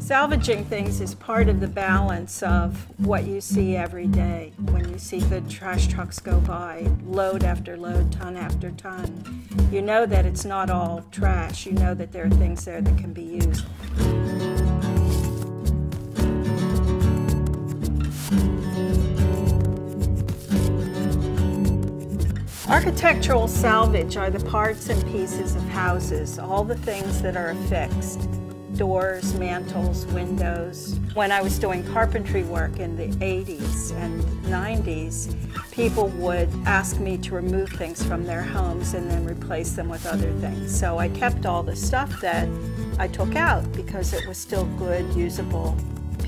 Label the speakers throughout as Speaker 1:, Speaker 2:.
Speaker 1: Salvaging things is part of the balance of what you see every day. When you see the trash trucks go by, load after load, ton after ton, you know that it's not all trash. You know that there are things there that can be used. Architectural salvage are the parts and pieces of houses, all the things that are affixed. Doors, mantles, windows. When I was doing carpentry work in the 80s and 90s, people would ask me to remove things from their homes and then replace them with other things. So I kept all the stuff that I took out because it was still good, usable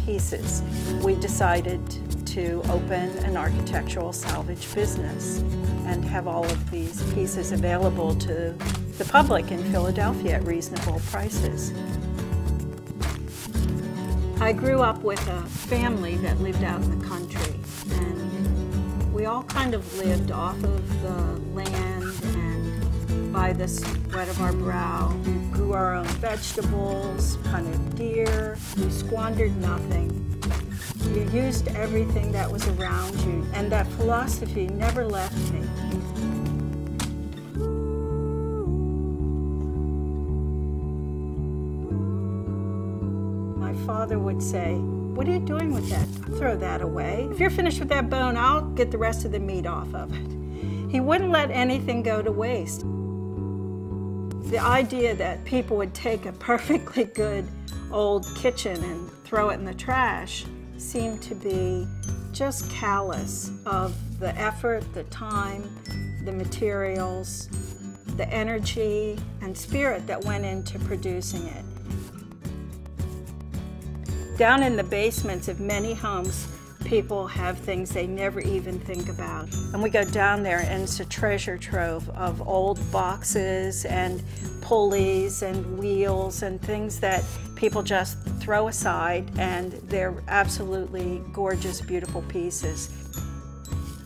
Speaker 1: pieces. We decided to open an architectural salvage business and have all of these pieces available to the public in Philadelphia at reasonable prices. I grew up with a family that lived out in the country, and we all kind of lived off of the land and by the sweat of our brow. We grew our own vegetables, hunted deer, we squandered nothing. You used everything that was around you, and that philosophy never left me. My father would say, "What are you doing with that? Throw that away. If you're finished with that bone, I'll get the rest of the meat off of it." He wouldn't let anything go to waste. The idea that people would take a perfectly good old kitchen and throw it in the trash seemed to be just callous of the effort, the time, the materials, the energy and spirit that went into producing it. Down in the basements of many homes, people have things they never even think about. And we go down there and it's a treasure trove of old boxes and pulleys and wheels and things that people just throw aside, and they're absolutely gorgeous, beautiful pieces.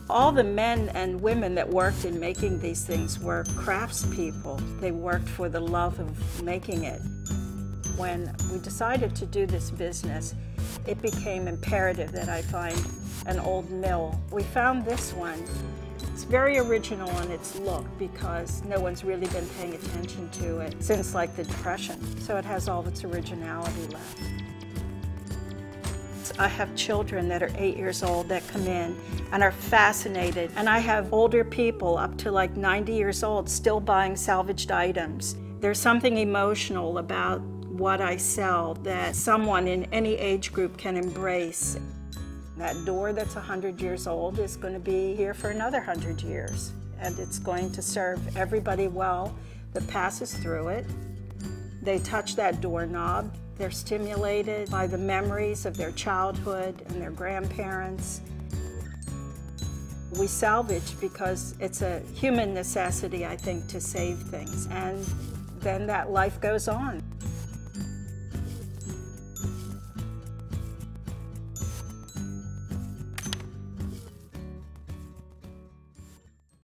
Speaker 1: All the men and women that worked in making these things were craftspeople. They worked for the love of making it. When we decided to do this business, it became imperative that I find an old mill. We found this one. It's very original in its look because no one's really been paying attention to it since like the Depression. So it has all of its originality left. I have children that are 8 years old that come in and are fascinated. And I have older people up to like 90 years old still buying salvaged items. There's something emotional about what I sell that someone in any age group can embrace. That door that's 100 years old is going to be here for another 100 years, and it's going to serve everybody well that passes through it. They touch that doorknob, they're stimulated by the memories of their childhood and their grandparents. We salvage because it's a human necessity, I think, to save things, and then that life goes on.